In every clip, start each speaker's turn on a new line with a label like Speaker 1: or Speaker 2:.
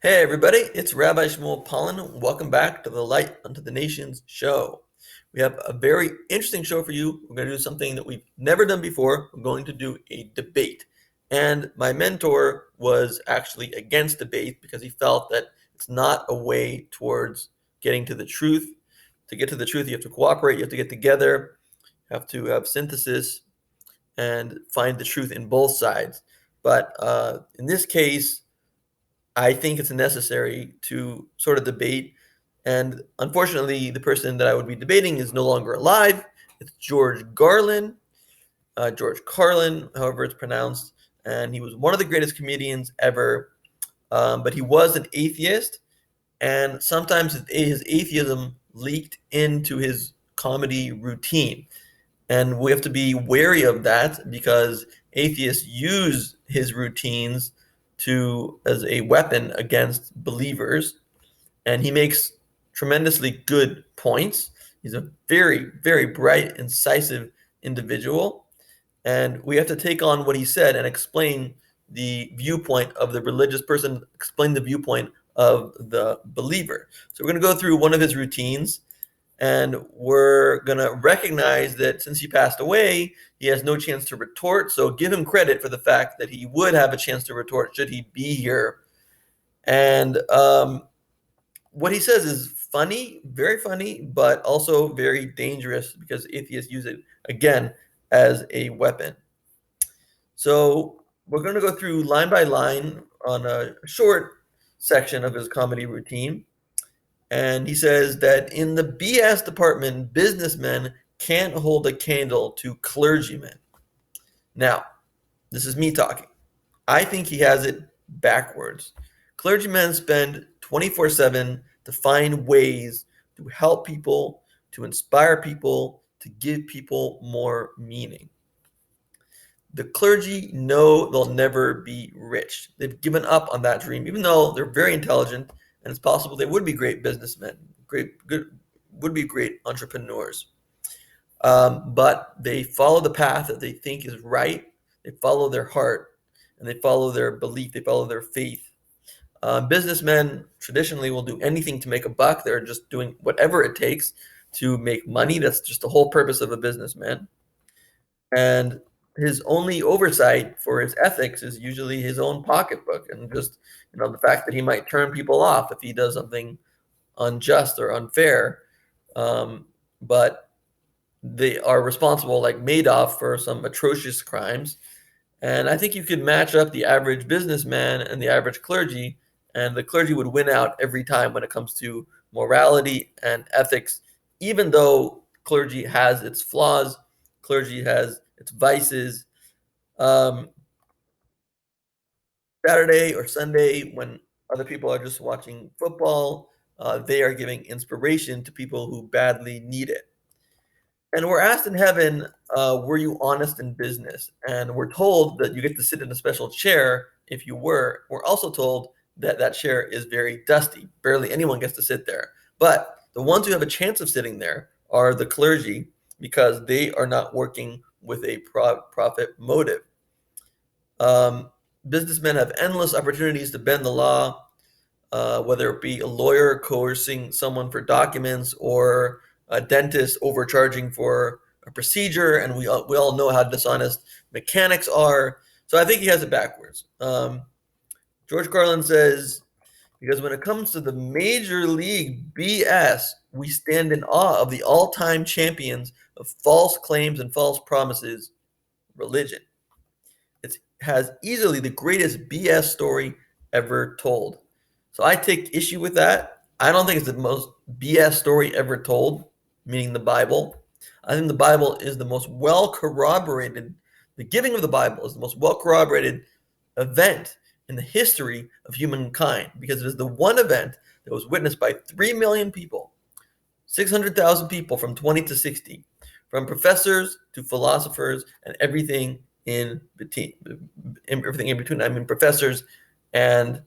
Speaker 1: Hey everybody, it's Rabbi Pollen. Welcome back to the Light Unto the Nations show. We have a very interesting show for you. We're going to do something that we've never done before. We're going to do a debate. And my mentor was actually against debate because he felt that it's not a way towards getting to the truth. To get to the truth, you have to cooperate, you have to get together, you have to have synthesis and find the truth in both sides. But in this case, I think it's necessary to sort of debate. And unfortunately, the person that I would be debating is no longer alive. It's George Garlin, George Carlin, however it's pronounced. And he was one of the greatest comedians ever. But he was an atheist. And sometimes his atheism leaked into his comedy routine. And we have to be wary of that because atheists use his routines to as a weapon against believers. And he makes tremendously good points. He's a very, very bright, incisive individual. And we have to take on what he said and explain the viewpoint of the religious person, explain the viewpoint of the believer. So we're going to go through one of his routines, and we're going to recognize that since he passed away, he has no chance to retort. So give him credit for the fact that he would have a chance to retort should he be here. And what he says is funny, very funny, but also very dangerous because atheists use it, again, as a weapon. So we're going to go through line by line on a short section of his comedy routine. And he says that in the BS department, businessmen can't hold a candle to clergymen. Now, this is me talking. I think he has it backwards. Clergymen spend 24/7 to find ways to help people, to inspire people, to give people more meaning. The clergy know they'll never be rich. They've given up on that dream, even though they're very intelligent and it's possible they would be great businessmen, would be great entrepreneurs. But they follow the path that they think is right. They follow their heart and they follow their belief. They follow their faith. Businessmen traditionally will do anything to make a buck. They're just doing whatever it takes to make money. That's just the whole purpose of a businessman. And his only oversight for his ethics is usually his own pocketbook and just the fact that he might turn people off if he does something unjust or unfair. But they are responsible, like Madoff, for some atrocious crimes. And I think you could match up the average businessman and the average clergy, and the clergy would win out every time when it comes to morality and ethics, even though clergy has its flaws, clergy has its vices. Um, Saturday or Sunday, when other people are just watching football, they are giving inspiration to people who badly need it. And we're asked in heaven, were you honest in business? And we're told that you get to sit in a special chair if you were. We're also told that that chair is very dusty. Barely anyone gets to sit there. But the ones who have a chance of sitting there are the clergy because they are not working with a profit motive. Businessmen have endless opportunities to bend the law, whether it be a lawyer coercing someone for documents or a dentist overcharging for a procedure, and we all know how dishonest mechanics are. So I think he has it backwards. George Carlin says, because when it comes to the major league BS, we stand in awe of the all-time champions of false claims and false promises, religion. It has easily the greatest BS story ever told. So I take issue with that. I don't think it's the most BS story ever told, meaning the Bible. I think the Bible is the most well corroborated, the giving of the Bible is the most well corroborated event in the history of humankind because it is the one event that was witnessed by 3 million people, 600,000 people from 20 to 60, from professors to philosophers and everything in between. I mean, professors and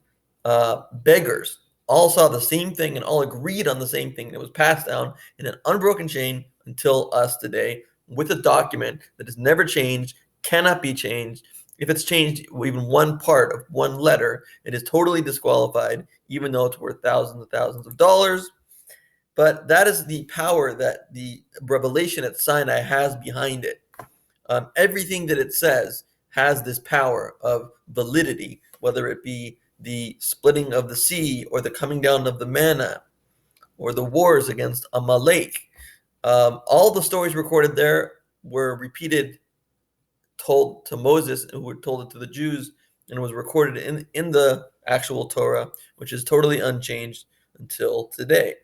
Speaker 1: beggars all saw the same thing and all agreed on the same thing that was passed down in an unbroken chain until us today with a document that has never changed, cannot be changed, If it's changed even one part of one letter, it is totally disqualified, even though it's worth thousands and thousands of dollars. But that is the power that the revelation at Sinai has behind it. Everything that it says has this power of validity, whether it be the splitting of the sea or the coming down of the manna or the wars against Amalek. All the stories recorded there were repeated, told to Moses, who told it to the Jews, and was recorded in the actual Torah, which is totally unchanged until today.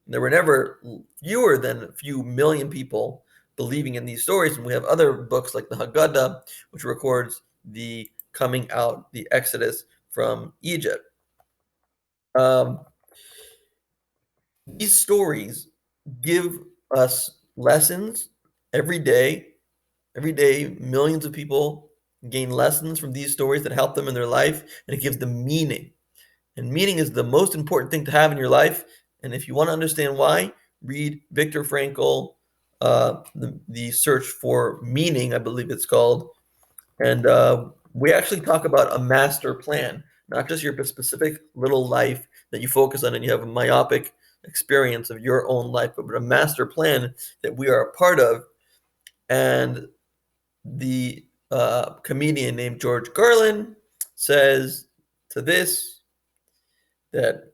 Speaker 1: There were never fewer than a few million people believing in these stories. And we have other books like the Haggadah, which records the coming out, the Exodus from Egypt. Um, these stories give us lessons every day. Every day, millions of people gain lessons from these stories that help them in their life, and it gives them meaning. And meaning is the most important thing to have in your life. And if you want to understand why, read Viktor Frankl, the Search for Meaning, I believe it's called. And we actually talk about a master plan, not just your specific little life that you focus on and you have a myopic experience of your own life, but a master plan that we are a part of. And the comedian named George Carlin says to this that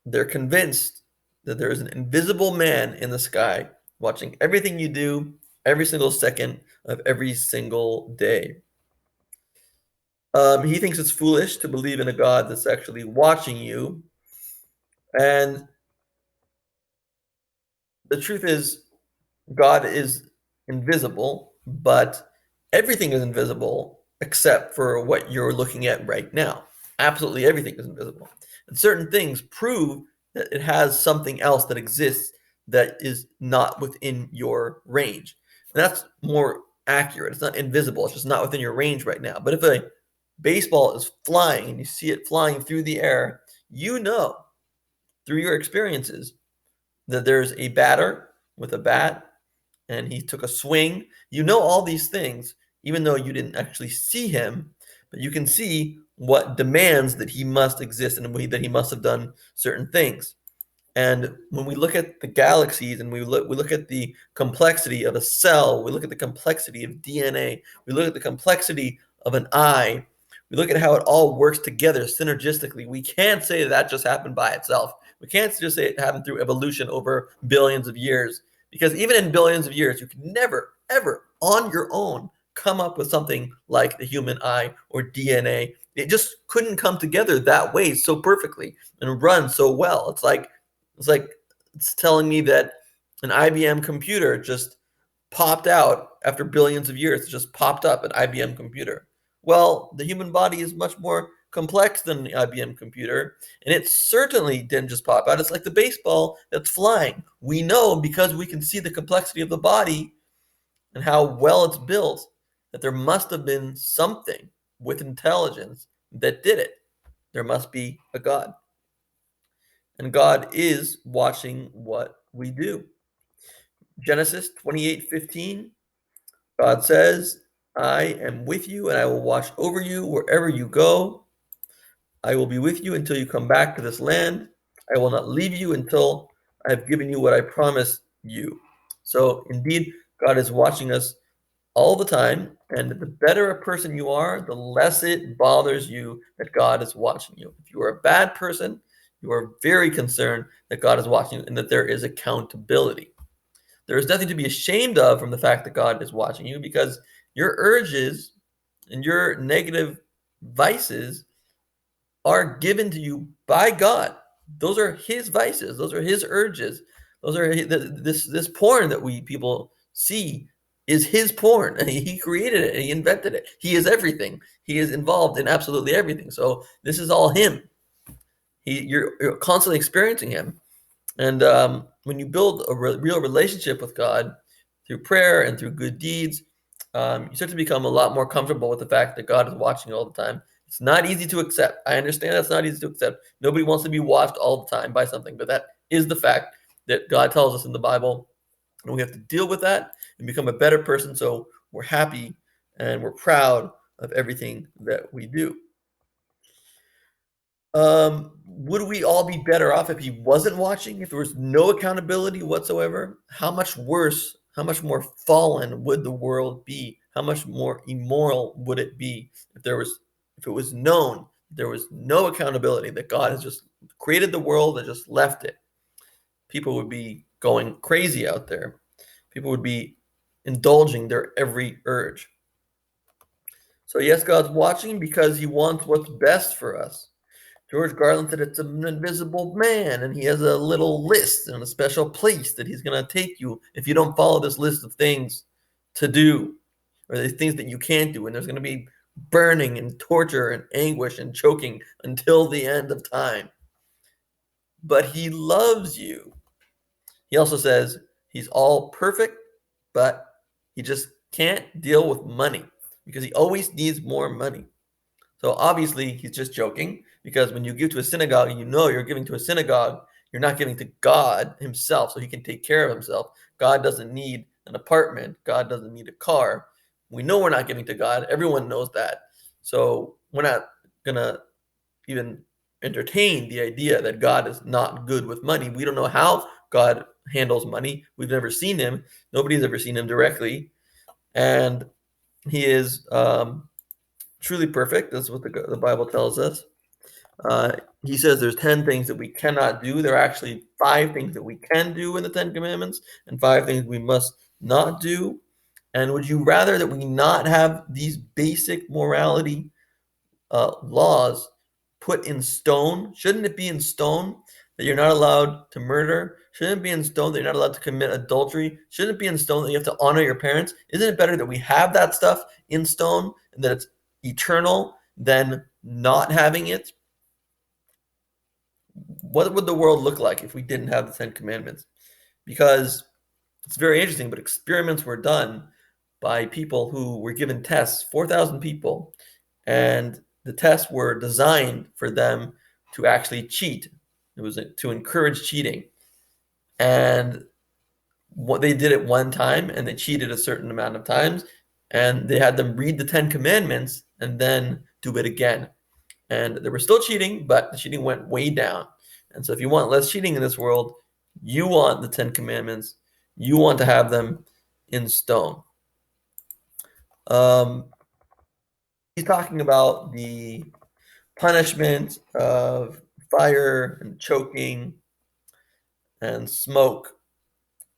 Speaker 1: they're convinced that there is an invisible man in the sky watching everything you do every single second of every single day. He thinks it's foolish to believe in a God that's actually watching you. And the truth is, God is invisible, but everything is invisible except for what you're looking at right now. Absolutely everything is invisible. And certain things prove that it has something else that exists that is not within your range. And that's more accurate. It's not invisible, it's just not within your range right now. But if a baseball is flying and you see it flying through the air, you know through your experiences that there's a batter with a bat and he took a swing. You know all these things, even though you didn't actually see him, but you can see what demands that he must exist and that he must have done certain things. And when we look at the galaxies and we look at the complexity of a cell, we look at the complexity of DNA, we look at the complexity of an eye, we look at how it all works together synergistically. We can't say that just happened by itself. We can't just say it happened through evolution over billions of years, because even in billions of years, you can never, ever on your own come up with something like the human eye or DNA. It just couldn't come together that way so perfectly and run so well. It's telling me that an IBM computer just popped out after billions of years. It just popped up an IBM computer. Well, the human body is much more complex than the IBM computer, and it certainly didn't just pop out. It's like the baseball that's flying. We know because we can see the complexity of the body and how well it's built that there must have been something with intelligence that did it. There must be a God. And God is watching what we do. Genesis 28:15, God says, I am with you and I will watch over you wherever you go. I will be with you until you come back to this land. I will not leave you until I have given you what I promised you. So indeed, God is watching us all the time. And the better a person you are, the less it bothers you that God is watching you. If you are a bad person, you are very concerned that God is watching you and that there is accountability. There is nothing to be ashamed of from the fact that God is watching you, because your urges and your negative vices are given to you by God. Those are his vices. Those are his urges. Those are this porn that we people see is his porn. And he created it. And he invented it. He is everything. He is involved in absolutely everything. So this is all him. You're constantly experiencing him. And when you build a real relationship with God through prayer and through good deeds, you start to become a lot more comfortable with the fact that God is watching you all the time. It's not easy to accept. I understand that's not easy to accept. Nobody wants to be watched all the time by something, but that is the fact that God tells us in the Bible. And we have to deal with that and become a better person so we're happy and we're proud of everything that we do. Would we all be better off if he wasn't watching? If there was no accountability whatsoever? How much worse, how much more fallen would the world be? How much more immoral would it be if it was known there was no accountability, that God has just created the world and just left it? People would be going crazy out there. People would be indulging their every urge. So yes, God's watching because he wants what's best for us. George Carlin said it's an invisible man, and he has a little list and a special place that he's going to take you if you don't follow this list of things to do, or the things that you can't do. And there's going to be burning and torture and anguish and choking until the end of time. But he loves you. He also says he's all perfect, but he just can't deal with money because he always needs more money. So obviously he's just joking, because when you give to a synagogue and you know you're giving to a synagogue, you're not giving to God himself so he can take care of himself. God doesn't need an apartment. God doesn't need a car. We know we're not giving to God. Everyone knows that. So we're not going to even entertain the idea that God is not good with money. We don't know how God handles money. We've never seen him. Nobody's ever seen him directly. And he is truly perfect. That's what the Bible tells us. He says there's 10 things that we cannot do. There are actually 5 things that we can do in the 10 commandments and 5 things we must not do. And would you rather that we not have these basic morality laws put in stone? Shouldn't it be in stone that you're not allowed to murder? Shouldn't it be in stone that you're not allowed to commit adultery? Shouldn't it be in stone that you have to honor your parents? Isn't it better that we have that stuff in stone and that it's eternal than not having it? What would the world look like if we didn't have the 10 commandments? Because it's very interesting, but experiments were done by people who were given tests, 4,000 people, and the tests were designed for them to actually cheat. It was to encourage cheating. And what they did it one time, and they cheated a certain amount of times, and they had them read the 10 commandments and then do it again. And they were still cheating, but the cheating went way down. And so if you want less cheating in this world, you want the 10 commandments. You want to have them in stone. He's talking about the punishment of fire and choking and smoke.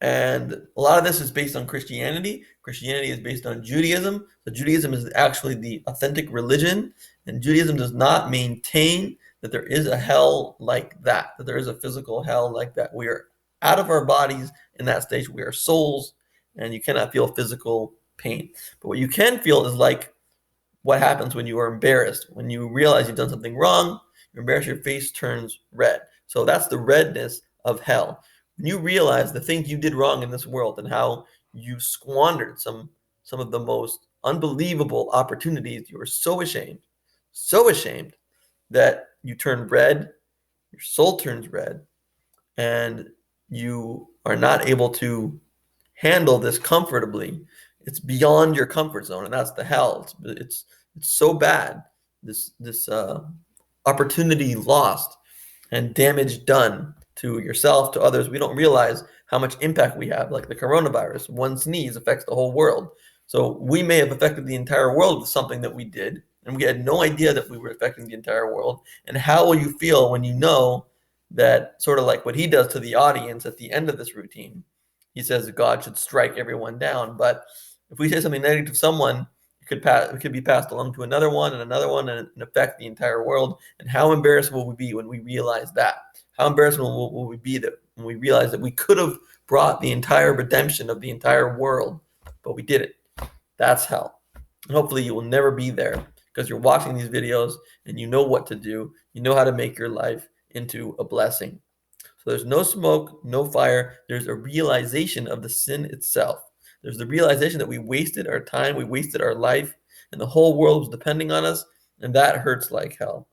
Speaker 1: And a lot of this is based on Christianity. Christianity is based on Judaism. So Judaism is actually the authentic religion. And Judaism does not maintain that there is a hell like that there is a physical hell like that. We are out of our bodies in that stage. We are souls, and you cannot feel physical pain. But what you can feel is like what happens when you are embarrassed. When you realize you've done something wrong, you're embarrassed, your face turns red. So that's the redness of hell. When you realize the things you did wrong in this world and how you squandered some of the most unbelievable opportunities, you are so ashamed that you turn red, your soul turns red, and you are not able to handle this comfortably. It's beyond your comfort zone, and that's the hell. It's so bad. This opportunity lost and damage done to yourself, to others. We don't realize how much impact we have. Like the coronavirus, one sneeze affects the whole world. So we may have affected the entire world with something that we did, and we had no idea that we were affecting the entire world. And how will you feel when you know that, sort of like what he does to the audience at the end of this routine? He says that God should strike everyone down. But if we say something negative to someone, it could be passed along to another one and affect the entire world. And how embarrassed will we be when we realize that? How embarrassed will we be that when we realize that we could have brought the entire redemption of the entire world, but we didn't? That's hell. And hopefully you will never be there, because you're watching these videos and you know what to do. You know how to make your life into a blessing. So there's no smoke, no fire. There's a realization of the sin itself. There's the realization that we wasted our time, we wasted our life, and the whole world was depending on us, and that hurts like hell.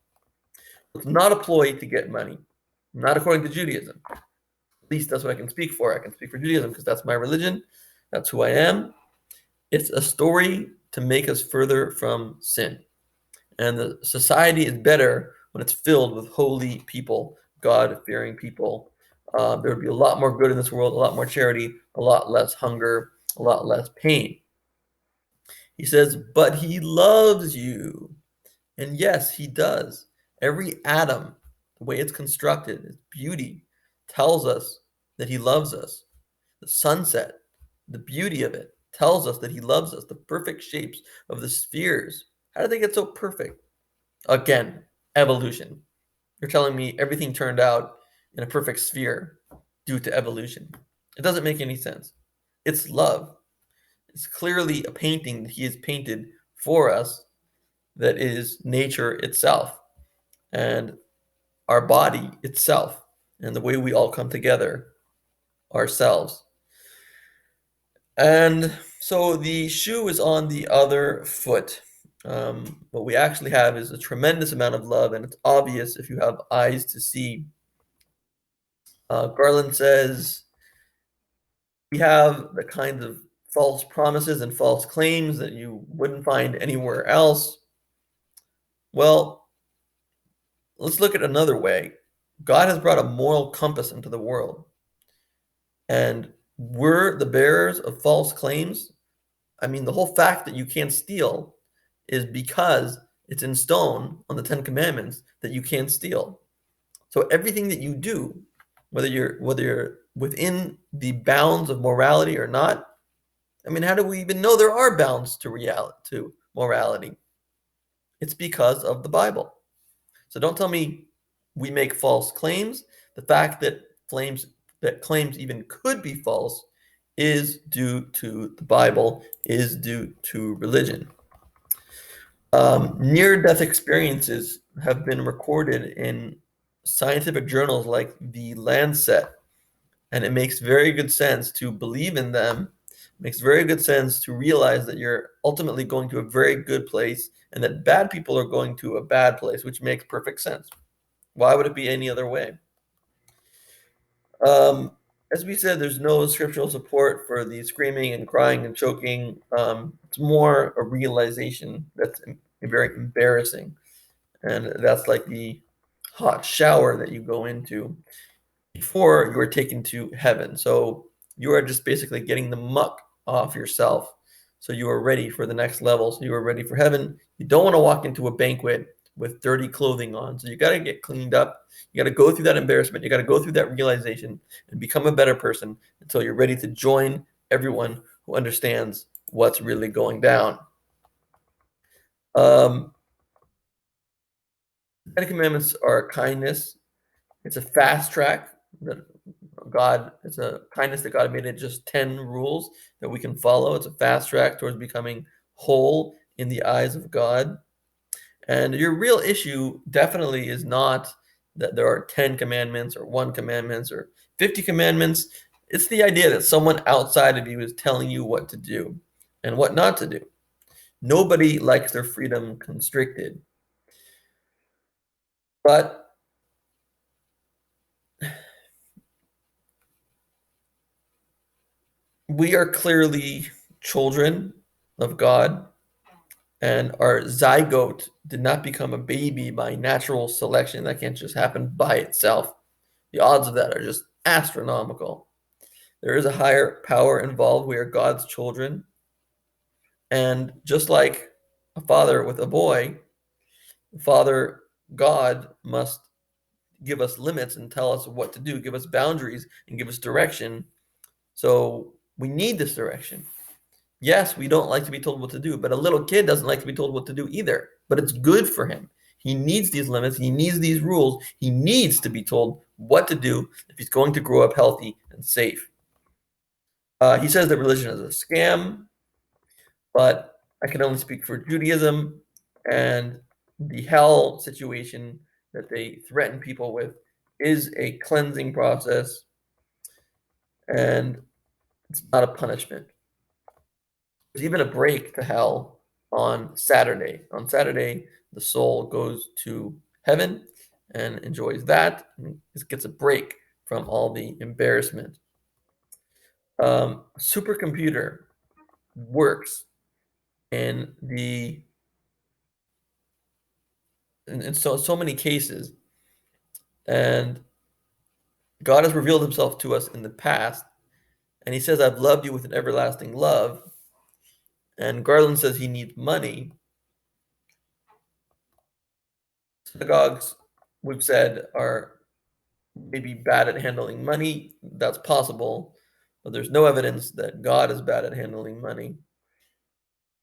Speaker 1: It's not a ploy to get money, not according to Judaism. At least that's what I can speak for. I can speak for Judaism because that's my religion. That's who I am. It's a story to make us further from sin. And the society is better when it's filled with holy people, God-fearing people. There would be a lot more good in this world, a lot more charity, a lot less hunger, a lot less pain. He says, but he loves you. And yes, he does. Every atom, the way it's constructed, its beauty, tells us that he loves us. The sunset, the beauty of it, tells us that he loves us. The perfect shapes of the spheres. How did they get so perfect? Again, evolution. You're telling me everything turned out in a perfect sphere due to evolution. It doesn't make any sense. It's love. It's clearly a painting that he has painted for us that is nature itself and our body itself and the way we all come together ourselves. And so the shoe is on the other foot. What we actually have is a tremendous amount of love, and it's obvious if you have eyes to see. Carlin says we have the kinds of false promises and false claims that you wouldn't find anywhere else. Well, let's look at another way. God has brought a moral compass into the world, and we're the bearers of false claims. I mean, the whole fact that you can't steal is because it's in stone on the Ten Commandments that you can't steal. So everything that you do, whether you're within the bounds of morality or not, I mean, how do we even know there are bounds to morality? It's because of the Bible. So don't tell me we make false claims. The fact that claims even could be false is due to the Bible, is due to religion. Near-death experiences have been recorded in scientific journals like the Lancet, and it makes very good sense to believe in them. It makes very good sense to realize that you're ultimately going to a very good place and that bad people are going to a bad place, which makes perfect sense. Why would it be any other way? Um, as we said, there's no scriptural support for the screaming and crying and choking. It's more a realization that's very embarrassing. And that's like the hot shower that you go into before you are taken to heaven. So you are just basically getting the muck off yourself. So you are ready for the next level. So you are ready for heaven. You don't want to walk into a banquet with dirty clothing on. So you got to get cleaned up. You got to go through that embarrassment. You got to go through that realization and become a better person until you're ready to join everyone who understands what's really going down. Ten Commandments are kindness. It's a fast track that it's a kindness that God made it just 10 rules that we can follow. It's a fast track towards becoming whole in the eyes of God. And your real issue definitely is not that there are 10 commandments or one commandments or 50 commandments. It's the idea that someone outside of you is telling you what to do and what not to do. Nobody likes their freedom constricted. But we are clearly children of God, and our zygote did not become a baby by natural selection. That can't just happen by itself. The odds of that are just astronomical. There is a higher power involved. We are God's children. And just like a father with a boy, Father God must give us limits and tell us what to do, give us boundaries and give us direction. So we need this direction. Yes, we don't like to be told what to do, but a little kid doesn't like to be told what to do either. But it's good for him. He needs these limits. He needs these rules. He needs to be told what to do if he's going to grow up healthy and safe. He says that religion is a scam, but I can only speak for Judaism, and the hell situation that they threaten people with is a cleansing process, and it's not a punishment. There's even a break to hell on Saturday. On Saturday, the soul goes to heaven and enjoys that. And it gets a break from all the embarrassment. Supercomputer works in so many cases. And God has revealed himself to us in the past, and he says, I've loved you with an everlasting love. And Garland says he needs money. Synagogues, we've said, are maybe bad at handling money. That's possible, but there's no evidence that God is bad at handling money.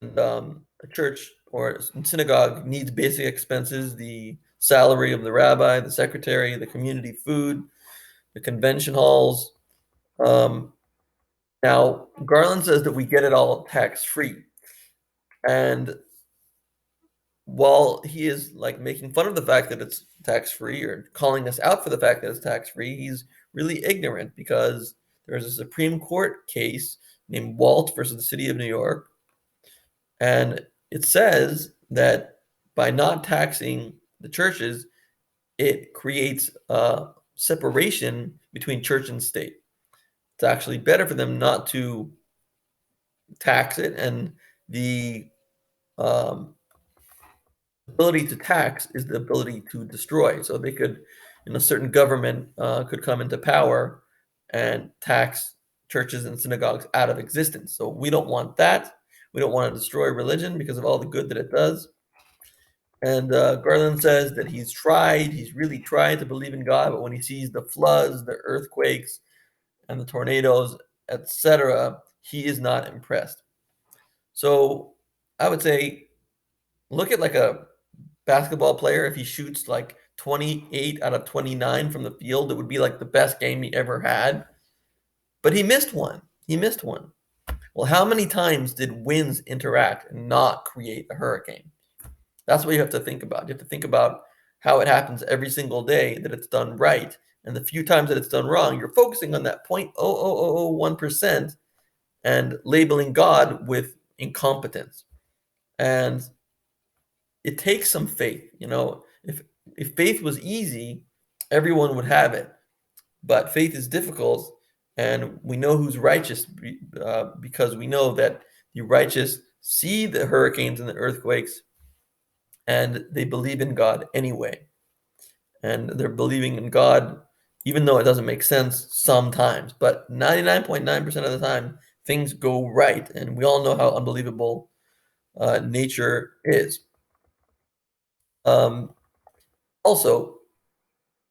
Speaker 1: And a church or a synagogue needs basic expenses: the salary of the rabbi, the secretary, the community food, the convention halls. Um, Now, Garland says that we get it all tax free. And while he is like making fun of the fact that it's tax free or calling us out for the fact that it's tax free, he's really ignorant, because there's a Supreme Court case named Walt versus the city of New York. And it says that by not taxing the churches, it creates a separation between church and state. It's actually better for them not to tax it, and the um, ability to tax is the ability to destroy. So they could, a certain government could come into power and tax churches and synagogues out of existence. So we don't want that. We don't want to destroy religion because of all the good that it does. And Garland says that he's really tried to believe in God, but when he sees the floods, the earthquakes, and the tornadoes, etc., he is not impressed. So I would say, look at like a basketball player. If he shoots like 28 out of 29 from the field, it would be like the best game he ever had. But he missed one. He missed one. Well, how many times did winds interact and not create a hurricane? That's what you have to think about. You have to think about how it happens every single day that it's done right. And the few times that it's done wrong, you're focusing on that 0.00001% and labeling God with incompetence. And it takes some faith. If faith was easy, everyone would have it. But faith is difficult, and we know who's righteous because we know that the righteous see the hurricanes and the earthquakes, and they believe in God anyway. And they're believing in God even though it doesn't make sense sometimes. But 99.9% of the time, things go right, and we all know how unbelievable nature is. Also,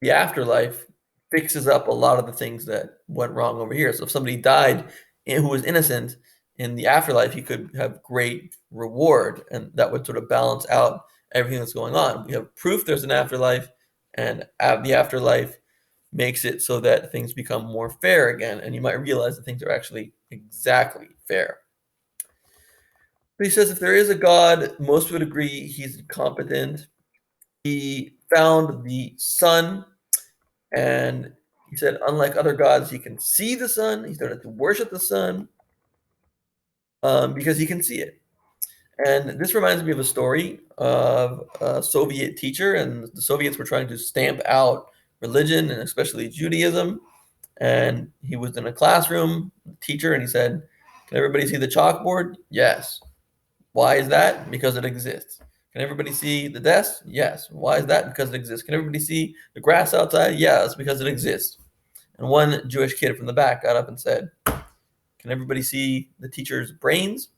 Speaker 1: the afterlife fixes up a lot of the things that went wrong over here. So if somebody died and who was innocent, in the afterlife, he could have great reward, and that would sort of balance out everything that's going on. We have proof there's an afterlife, and the afterlife makes it so that things become more fair again, and you might realize that things are actually exactly fair. But he says if there is a God, most would agree he's incompetent. He found the sun, and he said, unlike other gods, he can see the sun. He started to worship the sun because he can see it. And this reminds me of a story of a Soviet teacher, and the Soviets were trying to stamp out religion and especially Judaism. And he was in a classroom, teacher, and he said, can everybody see the chalkboard? Yes. Why is that? Because it exists. Can everybody see the desk? Yes. Why is that? Because it exists. Can everybody see the grass outside? Yes, because it exists. And one Jewish kid from the back got up and said, can everybody see the teacher's brains?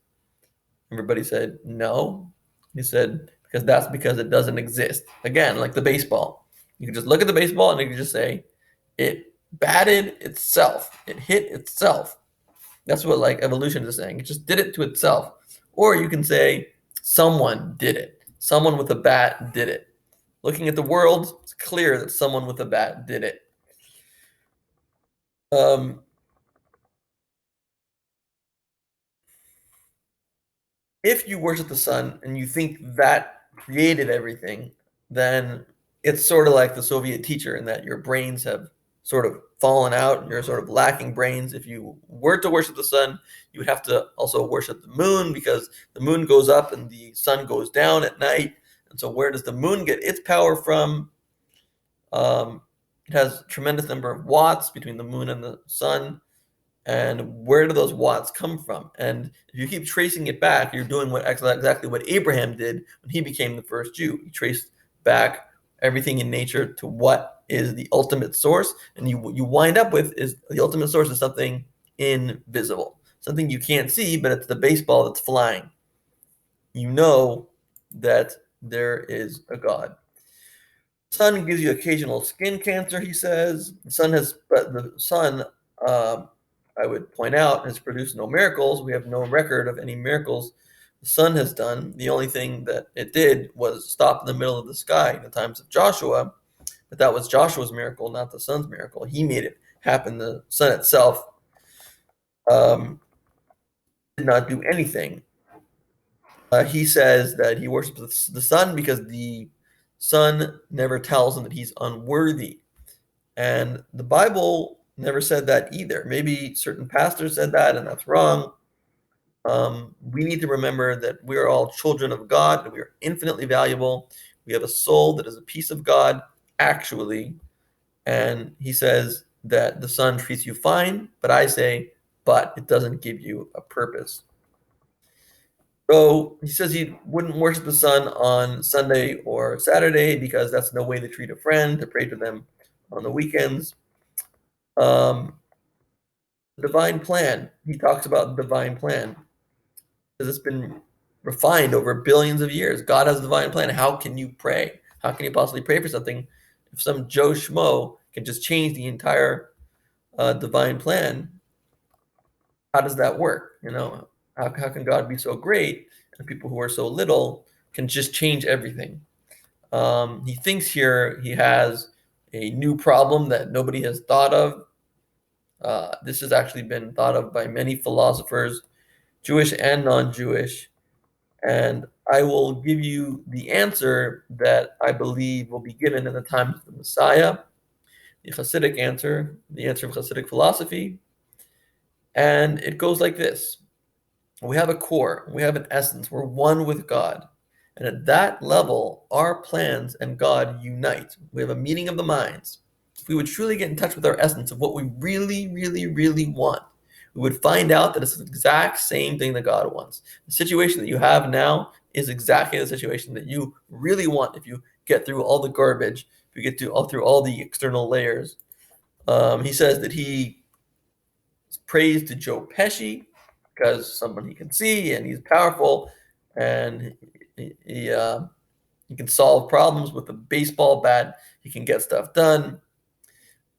Speaker 1: Everybody said, no. He said, because it doesn't exist. Again, like the baseball. You can just look at the baseball and you can just say, it batted itself. It hit itself. That's what like evolution is saying. It just did it to itself. Or you can say, someone did it. Someone with a bat did it. Looking at the world, it's clear that someone with a bat did it. If you worship the sun and you think that created everything, then it's sort of like the Soviet teacher in that your brains have sort of fallen out. You're sort of lacking brains. If you were to worship the sun, you would have to also worship the moon, because the moon goes up and the sun goes down at night. And so where does the moon get its power from? It has a tremendous number of watts between the moon and the sun. And where do those watts come from? And if you keep tracing it back, you're doing exactly what Abraham did when he became the first Jew. He traced back everything in nature to what is the ultimate source, and you wind up with is the ultimate source is something invisible, something you can't see, but it's the baseball that's flying. You know that there is a God. Sun gives you occasional skin cancer, he says. But the sun, I would point out, has produced no miracles. We have no record of any miracles the sun has done. The only thing that it did was stop in the middle of the sky in the times of Joshua, but that was Joshua's miracle, not the sun's miracle. He made it happen. The sun itself um, did not do anything. He says that he worships the sun because the sun never tells him that he's unworthy. And the Bible never said that either. Maybe certain pastors said that, and that's wrong. We need to remember that we are all children of God, and we are infinitely valuable. We have a soul that is a piece of God, actually. And he says that the sun treats you fine, but I say, but it doesn't give you a purpose. So he says he wouldn't worship the sun on Sunday or Saturday because that's no way to treat a friend, to pray to them on the weekends. The divine plan. He talks about the divine plan because it's been refined over billions of years. God has a divine plan. How can you pray? How can you possibly pray for something if some Joe Schmo can just change the entire divine plan? How does that work? How can God be so great and people who are so little can just change everything? He thinks here he has a new problem that nobody has thought of. This has actually been thought of by many philosophers, Jewish and non-Jewish, and I will give you the answer that I believe will be given in the time of the Messiah, the Hasidic answer, the answer of Hasidic philosophy, and it goes like this. We have a core, we have an essence, we're one with God. And at that level, our plans and God unite. We have a meeting of the minds. If we would truly get in touch with our essence of what we really, really, really want, we would find out that it's the exact same thing that God wants. The situation that you have now is exactly the situation that you really want if you get through all the garbage, if you get through all the external layers. He says that he prays to Joe Pesci because someone he can see and he's powerful and he can solve problems with a baseball bat. He can get stuff done.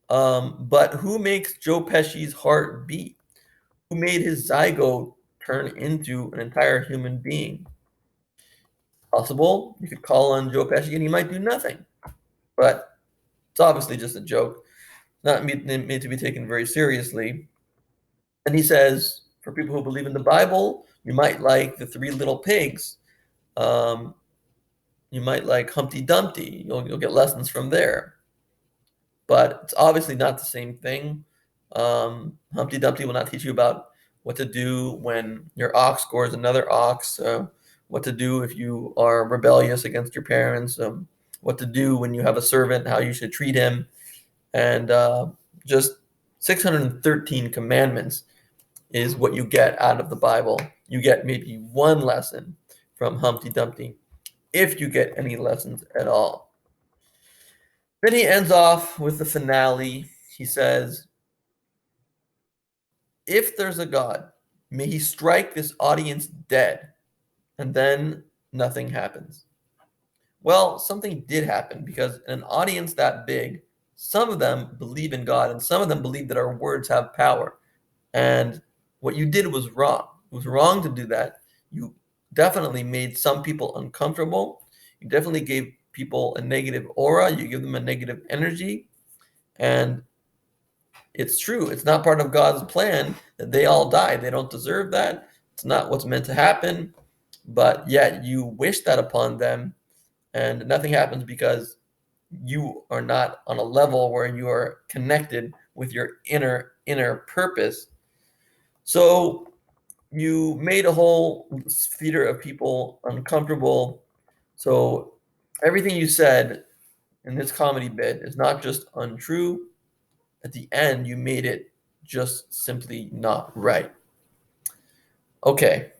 Speaker 1: But who makes Joe Pesci's heart beat? Who made his zygote turn into an entire human being? Possible. You could call on Joe Pesci and he might do nothing. But it's obviously just a joke, not meant to be taken very seriously. And he says, for people who believe in the Bible, you might like the Three Little Pigs. You might like Humpty Dumpty. You'll get lessons from there. But it's obviously not the same thing. Humpty Dumpty will not teach you about what to do when your ox scores another ox, what to do if you are rebellious against your parents, what to do when you have a servant, how you should treat him, and just 613 commandments is what you get out of the Bible. You get maybe one lesson from Humpty Dumpty, if you get any lessons at all. Then he ends off with the finale. He says, if there's a God, may he strike this audience dead. And then nothing happens. Well, something did happen because in an audience that big, some of them believe in God and some of them believe that our words have power. And what you did was wrong. It was wrong to do that. You definitely made some people uncomfortable. You definitely gave people a negative aura. You give them a negative energy. And it's true. It's not part of God's plan that they all die. They don't deserve that. It's not what's meant to happen. But yet you wish that upon them, and nothing happens because you are not on a level where you are connected with your inner purpose. So you made a whole theater of people uncomfortable. So everything you said in this comedy bit is not just untrue. At the end, you made it just simply not right. Okay.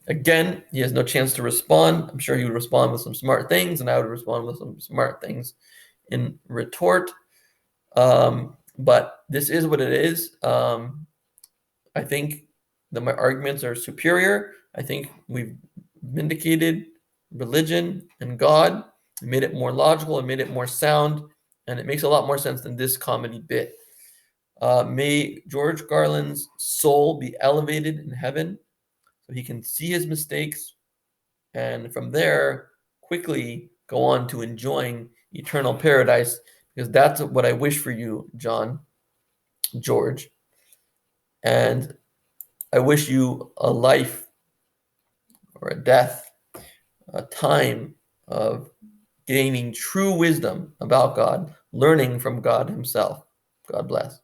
Speaker 1: Again, he has no chance to respond. I'm sure he would respond with some smart things, and I would respond with some smart things in retort. But this is what it is. I think that my arguments are superior. I think we've vindicated religion and God, and made it more logical, and made it more sound, and it makes a lot more sense than this comedy bit. May George Carlin's soul be elevated in heaven so he can see his mistakes, and from there quickly go on to enjoying eternal paradise, because that's what I wish for you, George. And I wish you a life or a death, a time of gaining true wisdom about God, learning from God himself. God bless.